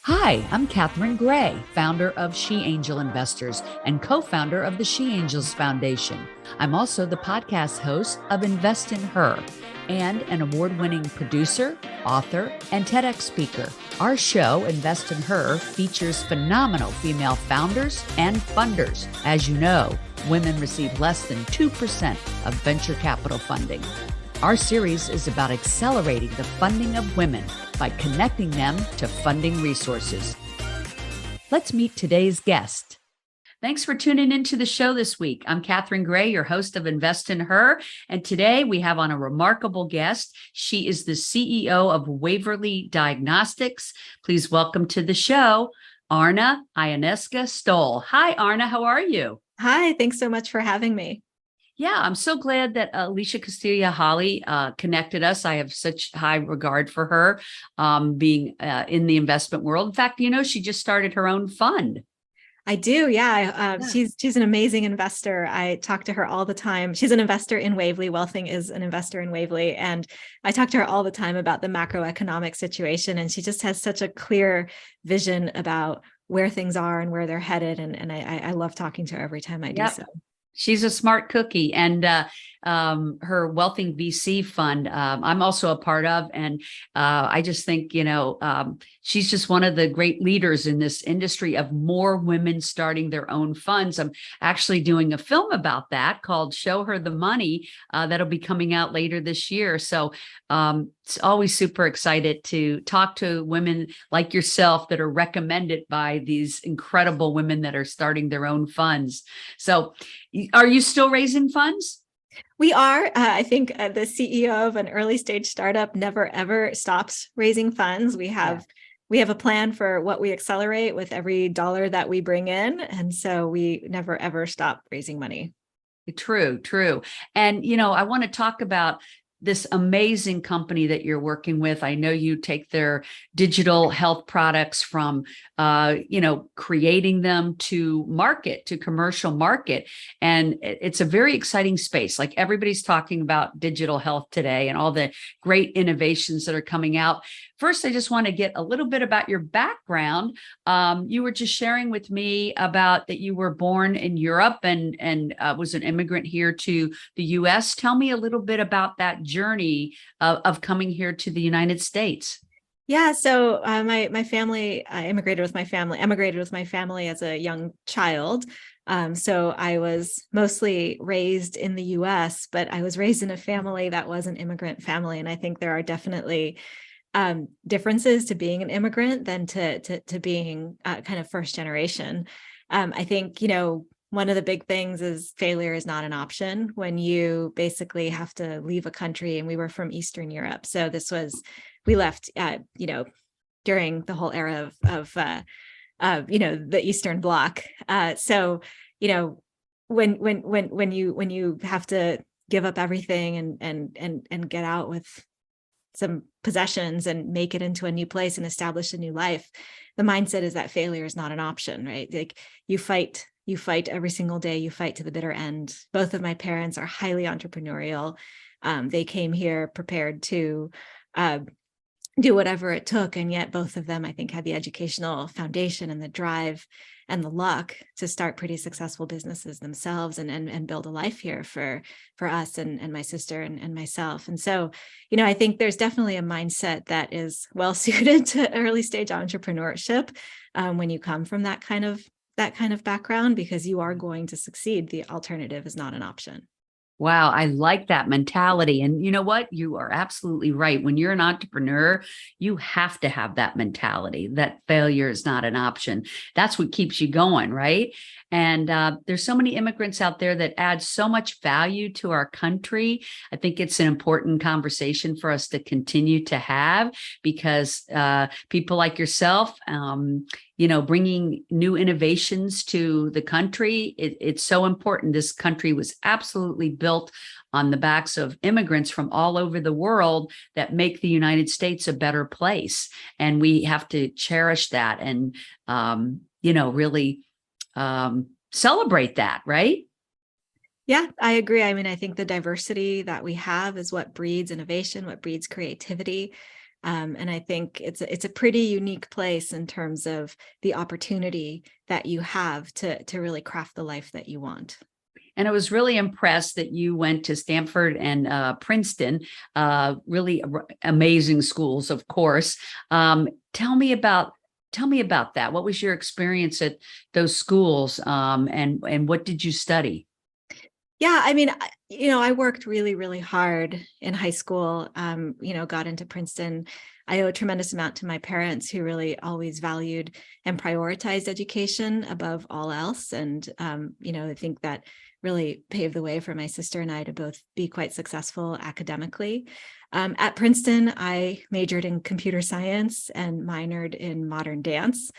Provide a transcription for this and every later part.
Hi, I'm Catherine Gray, founder of She Angel Investors and co-founder of the She Angels Foundation. I'm also the podcast host of Invest in Her and an award-winning producer, author, and TEDx speaker. Our show, Invest in Her, features phenomenal female founders and funders. As you know, women receive less than 2% of venture capital funding. Our series is about accelerating the funding of women by connecting them to funding resources. Let's meet today's guest. Thanks for tuning into the show this week. I'm Catherine Gray, your host of Invest in Her. And today we have on a remarkable guest. She is the CEO of Wavely Diagnostics. Please welcome to the show, Arna Ionescu Stoll. Hi, Arna. How are you? Hi, thanks so much for having me. Yeah, I'm so glad that Alicia Castilla-Holly connected us. I have such high regard for her being in the investment world. In fact, she just started her own fund. I do, yeah. She's an amazing investor. I talk to her all the time. She's an investor in Wavely. Wealthing is an investor in Wavely. And I talk to her all the time about the macroeconomic situation. And she just has such a clear vision about where things are and where they're headed. And I love talking to her every time I do so. She's a smart cookie, and her Wealthing VC fund, I'm also a part of. And I just think, she's just one of the great leaders in this industry of more women starting their own funds. I'm actually doing a film about that called Show Her the Money that'll be coming out later this year. So it's always super excited to talk to women like yourself that are recommended by these incredible women that are starting their own funds. So are you still raising funds? We are. I think the CEO of an early stage startup never, ever stops raising funds. We have a plan for what we accelerate with every dollar that we bring in. And so we never, ever stop raising money. True. And, I want to talk about this amazing company that you're working with. I know you take their digital health products from, creating them to commercial market. And it's a very exciting space. Like everybody's talking about digital health today and all the great innovations that are coming out. First, I just want to get a little bit about your background. You were just sharing with me about that you were born in Europe and was an immigrant here to the U.S. Tell me a little bit about that journey of coming here to the United States. Yeah, so my family, I emigrated with my family as a young child. So I was mostly raised in the U.S., but I was raised in a family that was an immigrant family, and I think there are definitely differences to being an immigrant than to being kind of first generation. I think, one of the big things is failure is not an option when you basically have to leave a country. And we were from Eastern Europe. So we left, during the whole era of the Eastern Bloc. So, when you have to give up everything and get out with some possessions and make it into a new place and establish a new life, the mindset is that failure is not an option, right? Like you fight every single day, you fight to the bitter end. Both of my parents are highly entrepreneurial. They came here prepared to do whatever it took. And yet both of them, I think, had the educational foundation and the drive and the luck to start pretty successful businesses themselves and build a life here for us and my sister and myself. And so, I think there's definitely a mindset that is well suited to early stage entrepreneurship when you come from that kind of background, because you are going to succeed. The alternative is not an option. Wow, I like that mentality. And you know what? You are absolutely right. When you're an entrepreneur, you have to have that mentality that failure is not an option. That's what keeps you going, right? And there's so many immigrants out there that add so much value to our country. I think it's an important conversation for us to continue to have, because people like yourself, bringing new innovations to the country, it's so important. This country was absolutely built on the backs of immigrants from all over the world that make the United States a better place. And we have to cherish that and, really celebrate that, right? Yeah, I agree. I mean, I think the diversity that we have is what breeds innovation, what breeds creativity. And I think it's a pretty unique place in terms of the opportunity that you have to really craft the life that you want. And I was really impressed that you went to Stanford and Princeton, really amazing schools, of course. Tell me about that. What was your experience at those schools, and what did you study? Yeah, I mean, I worked really, really hard in high school, got into Princeton. I owe a tremendous amount to my parents who really always valued and prioritized education above all else. And, I think that really paved the way for my sister and I to both be quite successful academically. At Princeton, I majored in computer science and minored in modern dance.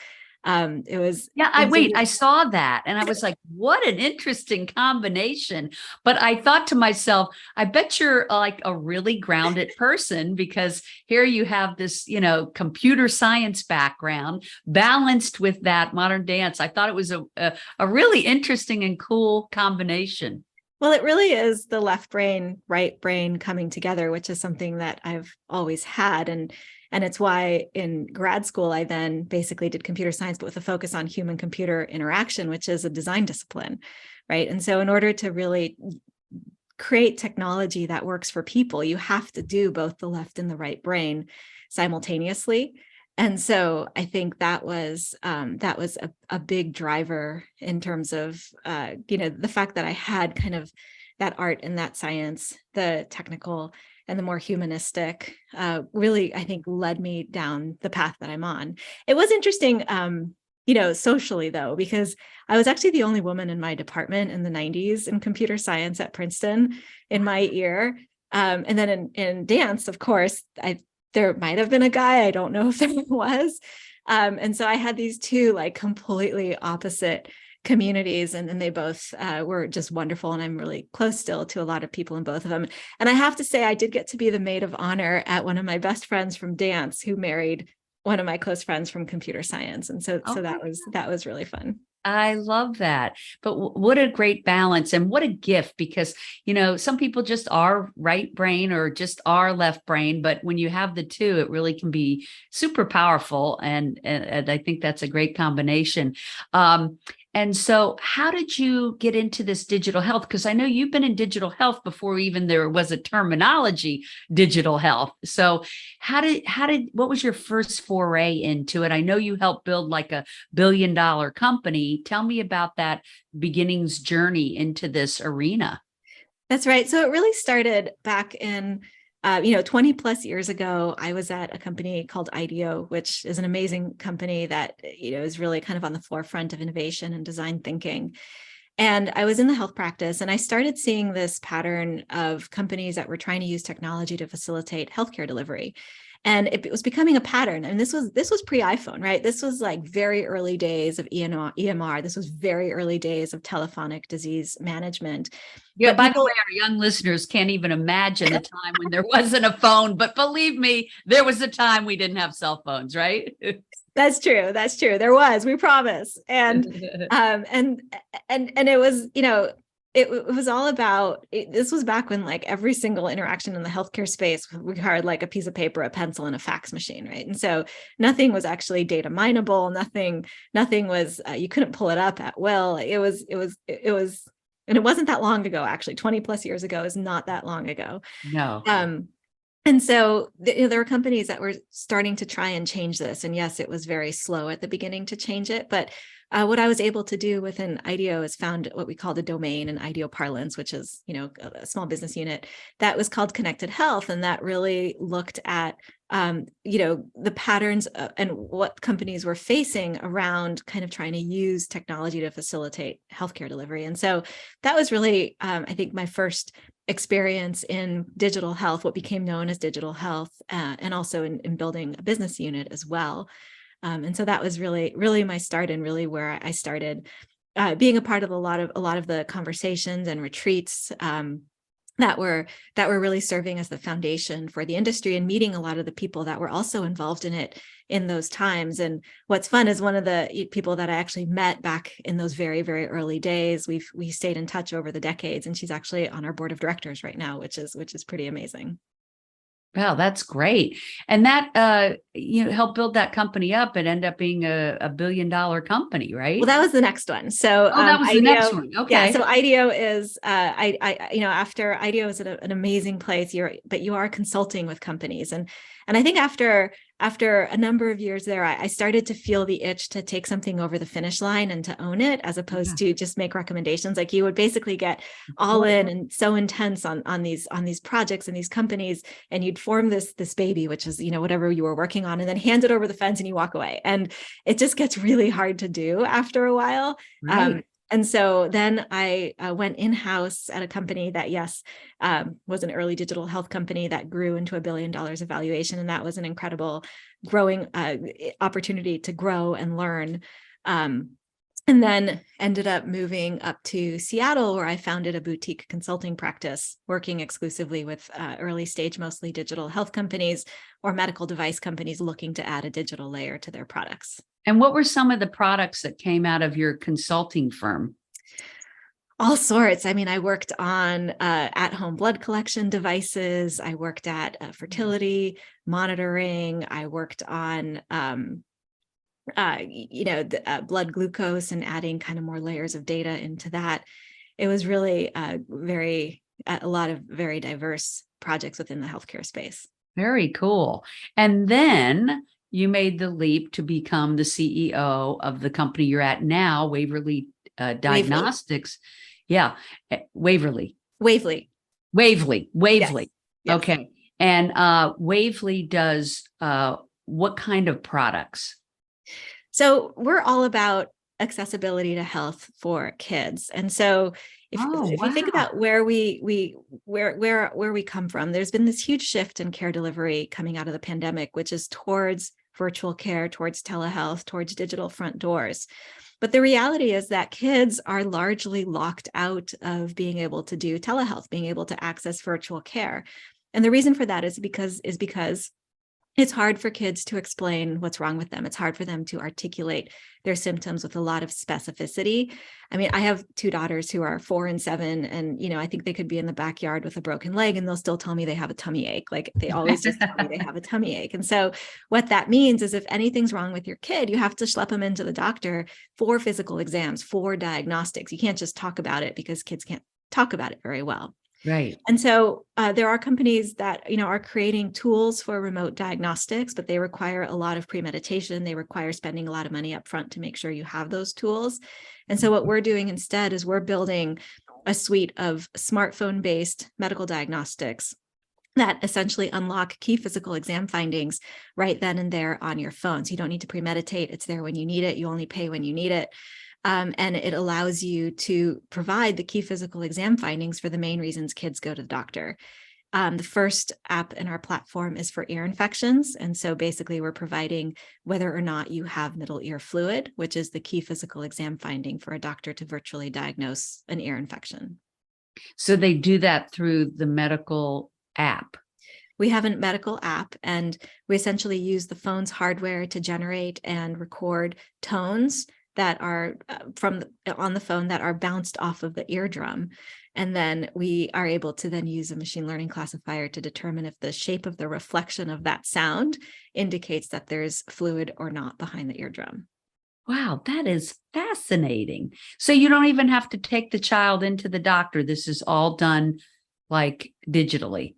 It was I saw that and I was like, what an interesting combination. But I thought to myself, I bet you're like a really grounded person, because here you have this, computer science background balanced with that modern dance. I thought it was a really interesting and cool combination. Well, it really is the left brain, right brain coming together, which is something that I've always had. And it's why in grad school, I then basically did computer science, but with a focus on human computer interaction, which is a design discipline, right? And so in order to really create technology that works for people, you have to do both the left and the right brain simultaneously. And so I think that was a big driver in terms of the fact that I had kind of that art and that science, the technical and the more humanistic, really, I think, led me down the path that I'm on. It was interesting, socially though, because I was actually the only woman in my department in the 90s in computer science at Princeton in my year. And then in dance, of course, there might have been a guy, I don't know if there was. And so I had these two like completely opposite communities, and they both were just wonderful. And I'm really close still to a lot of people in both of them. And I have to say, I did get to be the maid of honor at one of my best friends from dance who married one of my close friends from computer science. And so that was really fun. I love that. But what a great balance and what a gift, because, some people just are right brain or just are left brain. But when you have the two, it really can be super powerful. And I think that's a great combination. And so how did you get into this digital health? Because I know you've been in digital health before even there was a terminology, digital health. So what was your first foray into it? I know you helped build like a billion-dollar company. Tell me about that beginnings journey into this arena. That's right. So it really started back in 20 plus years ago. I was at a company called IDEO, which is an amazing company that, is really kind of on the forefront of innovation and design thinking. And I was in the health practice, and I started seeing this pattern of companies that were trying to use technology to facilitate healthcare delivery. And it was becoming a pattern. And this was pre-iPhone, right? This was like very early days of EMR. This was very early days of telephonic disease management. Yeah, by the way, our young listeners can't even imagine the time when there wasn't a phone, but believe me, there was a time we didn't have cell phones, right? That's true. That's true. There was, we promise. And it was, it was all about, this was back when like every single interaction in the healthcare space required like a piece of paper, a pencil, and a fax machine, right? And so nothing was actually data mineable. Nothing was, you couldn't pull it up at will. It was, and it wasn't that long ago, actually. 20 plus years ago is not that long ago. No. And so there were companies that were starting to try and change this. And yes, it was very slow at the beginning to change it. But what I was able to do within IDEO is found what we called a domain in IDEO parlance, which is, a small business unit that was called Connected Health. And that really looked at, the patterns and what companies were facing around kind of trying to use technology to facilitate healthcare delivery. And so that was really, I think, my first experience in digital health, what became known as digital health, and also in building a business unit as well. And so that was really, really my start, and really where I started being a part of a lot of the conversations and retreats that were really serving as the foundation for the industry, and meeting a lot of the people that were also involved in it in those times. And what's fun is one of the people that I actually met back in those very, very early days, we stayed in touch over the decades, and she's actually on our board of directors right now, which is pretty amazing. Wow, that's great. And that helped build that company up and end up being a $1 billion company, Well, right? that was the next one. So Oh, that was the next one. yeah. So Okay. IDEO is after IDEO is an amazing place. But you are consulting with companies, and I think after a number of years there, I started to feel the itch to take something over the finish line and to own it, as opposed to just make recommendations. Like, you would basically get all in and so intense on these projects and these companies, and you'd form this baby, which is whatever you were working on, and then hand it over the fence and you walk away. And it just gets really hard to do after a while. Right. And so then I went in-house at a company that, yes, was an early digital health company that grew into $1 billion of valuation. And that was an incredible growing opportunity to grow and learn. And then ended up moving up to Seattle, where I founded a boutique consulting practice, working exclusively with early stage, mostly digital health companies or medical device companies looking to add a digital layer to their products. And what were some of the products that came out of your consulting firm? All sorts. I mean, I worked on at-home blood collection devices. I worked at fertility monitoring. I worked on blood glucose and adding kind of more layers of data into that. It was really a lot of very diverse projects within the healthcare space. Very cool. And then you made the leap to become the CEO of the company you're at now, Waverly Diagnostics. Yeah, Waverly. Wavely. Wavely. Yes. Okay. And Wavely does what kind of products? So we're all about accessibility to health for kids. And so if you think about where we come from, there's been this huge shift in care delivery coming out of the pandemic, which is towards virtual care, towards telehealth, towards digital front doors. But the reality is that kids are largely locked out of being able to do telehealth, being able to access virtual care. And the reason for that is because it's hard for kids to explain what's wrong with them. It's hard for them to articulate their symptoms with a lot of specificity. I mean, I have two daughters who are 4 and 7, and I think they could be in the backyard with a broken leg and they'll still tell me they have a tummy ache. Like, they always just tell me they have a tummy ache. And so what that means is, if anything's wrong with your kid, you have to schlep them into the doctor for physical exams, for diagnostics. You can't just talk about it, because kids can't talk about it very well. Right. And so there are companies that, are creating tools for remote diagnostics, but they require a lot of premeditation. They require spending a lot of money up front to make sure you have those tools. And so what we're doing instead is we're building a suite of smartphone-based medical diagnostics that essentially unlock key physical exam findings right then and there on your phone. So you don't need to premeditate. It's there when you need it. You only pay when you need it. And it allows you to provide the key physical exam findings for the main reasons kids go to the doctor. The first app in our platform is for ear infections. And so basically we're providing whether or not you have middle ear fluid, which is the key physical exam finding for a doctor to virtually diagnose an ear infection. So they do that through the medical app. We have a medical app, and we essentially use the phone's hardware to generate and record tones that are on the phone that are bounced off of the eardrum. And then we are able to then use a machine learning classifier to determine if the shape of the reflection of that sound indicates that there's fluid or not behind the eardrum. Wow, that is fascinating. So you don't even have to take the child into the doctor. This is all done like digitally.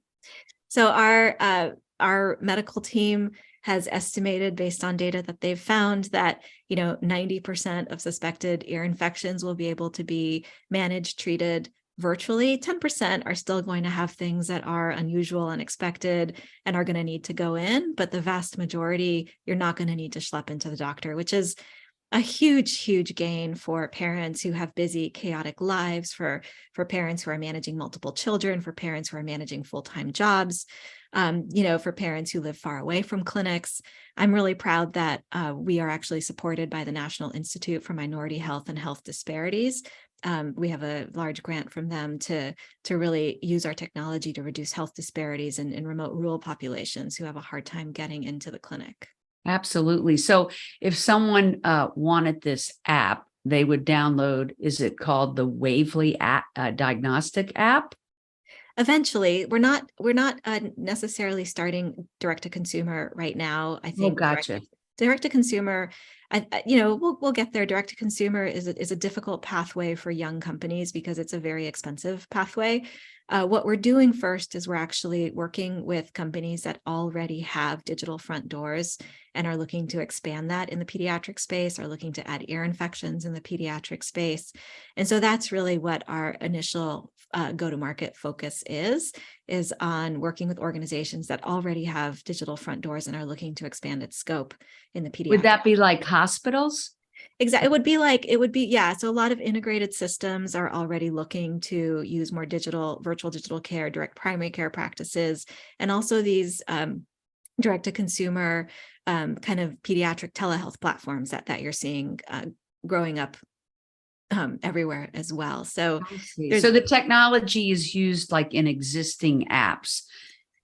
So our medical team has estimated, based on data that they've found, that 90% of suspected ear infections will be able to be managed, treated virtually. 10% are still going to have things that are unusual, unexpected, and are going to need to go in. But the vast majority, you're not going to need to schlep into the doctor, which is a huge gain for parents who have busy, chaotic lives, for parents who are managing multiple children, for parents who are managing full-time jobs, for parents who live far away from clinics. I'm really proud that we are actually supported by the National Institute for Minority Health and Health Disparities. We have a large grant from them to really use our technology to reduce health disparities in remote rural populations who have a hard time getting into the clinic. Absolutely. So if someone wanted this app, they would download, is it called the Wavely Diagnostic app? Eventually, we're not necessarily starting direct to consumer right now. I Oh, think gotcha. direct to consumer, we'll get there. Direct to consumer is a difficult pathway for young companies because it's a very expensive pathway. What we're doing first is we're actually working with companies that already have digital front doors and are looking to expand that in the pediatric space, are looking to add ear infections in the pediatric space. And so that's really what our initial go-to-market focus is on working with organizations that already have digital front doors and are looking to expand its scope in the pediatric. Would that be like hospitals? Exactly. It would be, yeah. So a lot of integrated systems are already looking to use more virtual digital care, direct primary care practices, and also these direct to consumer kind of pediatric telehealth platforms that you're seeing growing up everywhere as well. So So the technology is used like in existing apps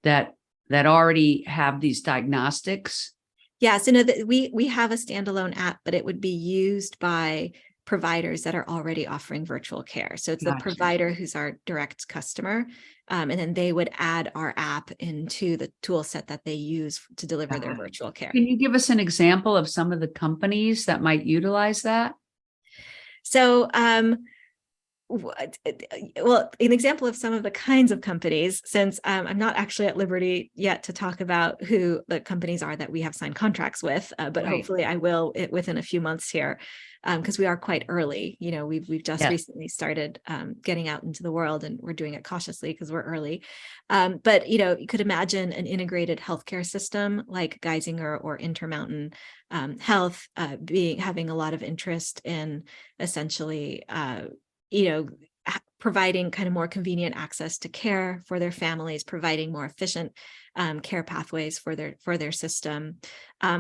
that already have these diagnostics. yeah, so no, we have a standalone app, but it would be used by providers that are already offering virtual care. So it's the provider who's our direct customer, and then they would add our app into the tool set that they use to deliver their virtual care. Can you give us an example of some of the companies that might utilize that? So well, an example of some of the kinds of companies, since I'm not actually at liberty yet to talk about who the companies are that we have signed contracts with, but hopefully I will within a few months here, because we are quite early. We've just recently started getting out into the world, and we're doing it cautiously because we're early. But you could imagine an integrated healthcare system like Geisinger or Intermountain Health having a lot of interest in essentially providing kind of more convenient access to care for their families, providing more efficient care pathways for their system.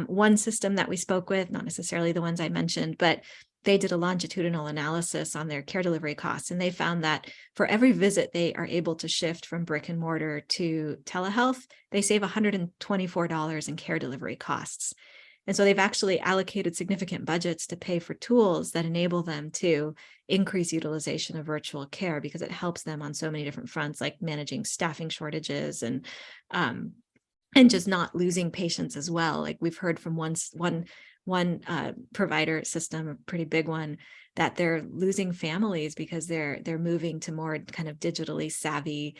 One system that we spoke with, not necessarily the ones I mentioned, but they did a longitudinal analysis on their care delivery costs, and they found that for every visit they are able to shift from brick and mortar to telehealth, they save $124 in care delivery costs. And so they've actually allocated significant budgets to pay for tools that enable them to increase utilization of virtual care because it helps them on so many different fronts, like managing staffing shortages and just not losing patients as well. Like we've heard from one provider system, a pretty big one, that they're losing families because they're moving to more kind of digitally savvy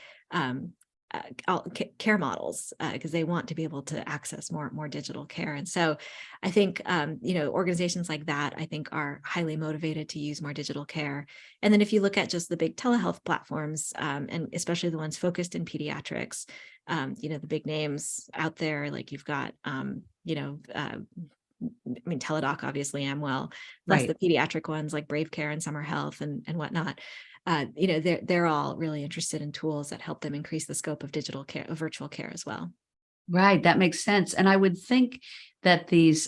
care models because they want to be able to access more digital care. And so I think organizations like that I think are highly motivated to use more digital care. And then if you look at just the big telehealth platforms and especially the ones focused in pediatrics, the big names out there, like you've got Teladoc, obviously, Amwell, plus the pediatric ones like Brave Care and Summer Health and whatnot. They're all really interested in tools that help them increase the scope of digital care, of virtual care as well. Right, that makes sense. And I would think that these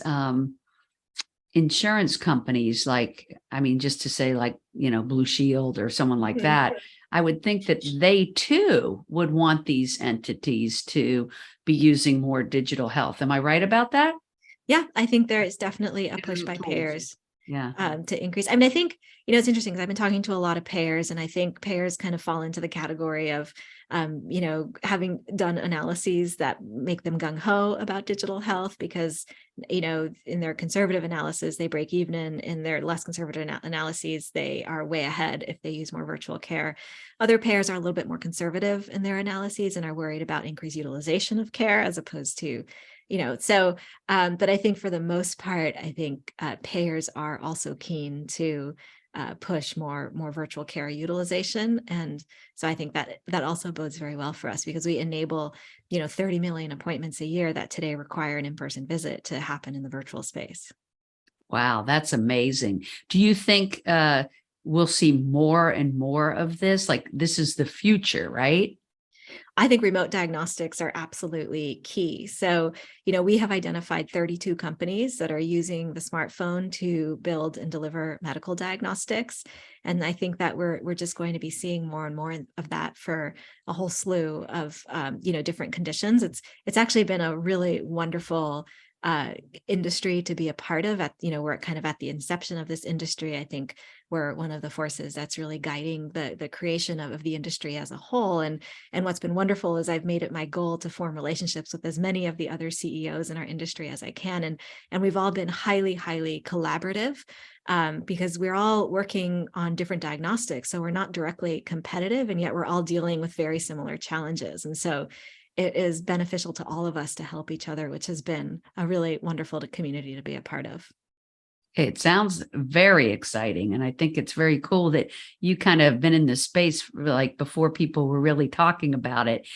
insurance companies, just to say Blue Shield or someone like that, I would think that they too would want these entities to be using more digital health. Am I right about that? Yeah, I think there is definitely a push by payers. To increase. I think, it's interesting because I've been talking to a lot of payers, and I think payers kind of fall into the category of, having done analyses that make them gung-ho about digital health because, in their conservative analysis, they break even. In their less conservative analyses, they are way ahead if they use more virtual care. Other payers are a little bit more conservative in their analyses and are worried about increased utilization of care as opposed to but I think for the most part, I think payers are also keen to push more virtual care utilization. And so I think that also bodes very well for us because we enable, 30 million appointments a year that today require an in-person visit to happen in the virtual space. Wow, that's amazing. Do you think we'll see more and more of this? Like this is the future, right? I think remote diagnostics are absolutely key. So, we have identified 32 companies that are using the smartphone to build and deliver medical diagnostics. And I think that we're just going to be seeing more and more of that for a whole slew of, different conditions. It's actually been a really wonderful industry to be a part of. We're kind of at the inception of this industry. I think we're one of the forces that's really guiding the creation of the industry as a whole. And what's been wonderful is I've made it my goal to form relationships with as many of the other CEOs in our industry as I can. And we've all been highly, highly collaborative, because we're all working on different diagnostics. So we're not directly competitive, and yet we're all dealing with very similar challenges. And so it is beneficial to all of us to help each other, which has been a really wonderful community to be a part of. It sounds very exciting. And I think it's very cool that you kind of been in this space like before people were really talking about it.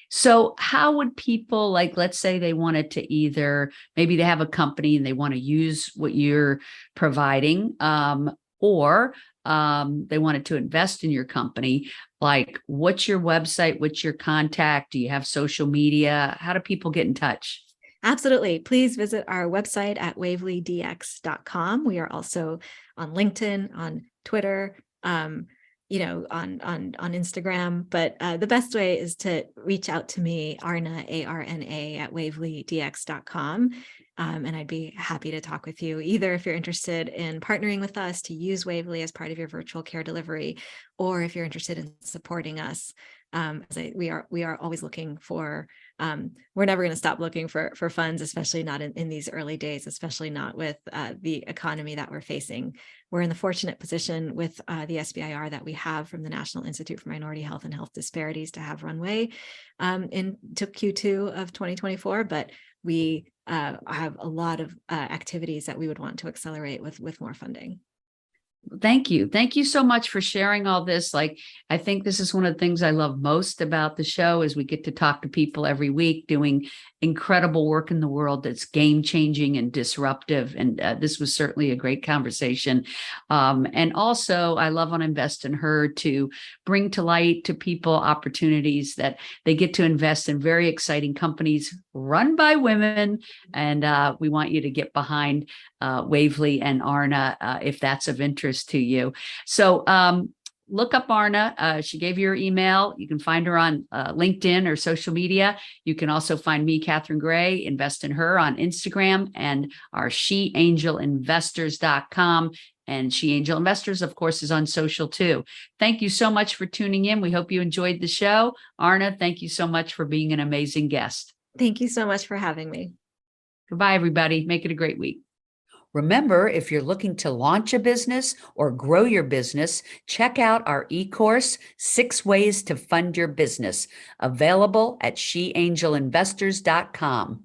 So how would people, like, let's say they wanted to either, maybe they have a company and they want to use what you're providing, or they wanted to invest in your company. Like, what's your website? What's your contact? Do you have social media? How do people get in touch? Absolutely. Please visit our website at wavelydx.com. We are also on LinkedIn, on Twitter, on Instagram. But the best way is to reach out to me, Arna, ARNA, at wavelydx.com. And I'd be happy to talk with you, either if you're interested in partnering with us to use Waverly as part of your virtual care delivery, or if you're interested in supporting us. We are always looking for, we're never going to stop looking for funds, especially not in these early days, especially not with the economy that we're facing. We're in the fortunate position with the SBIR that we have from the National Institute for Minority Health and Health Disparities to have runway into Q2 of 2024, but we have a lot of activities that we would want to accelerate with more funding. Thank you. Thank you so much for sharing all this. Like, I think this is one of the things I love most about the show is we get to talk to people every week doing incredible work in the world that's game changing and disruptive. And this was certainly a great conversation. And also I love on Invest in Her to bring to light to people opportunities that they get to invest in very exciting companies run by women. And we want you to get behind Wavely and Arna if that's of interest to you. So look up Arna. She gave you her email. You can find her on LinkedIn or social media. You can also find me, Catherine Gray, Invest in Her on Instagram, and our sheangelinvestors.com. And She Angel Investors, of course, is on social too. Thank you so much for tuning in. We hope you enjoyed the show. Arna, thank you so much for being an amazing guest. Thank you so much for having me. Goodbye, everybody. Make it a great week. Remember, if you're looking to launch a business or grow your business, check out our e-course, 6 Ways to Fund Your Business, available at sheangelinvestors.com.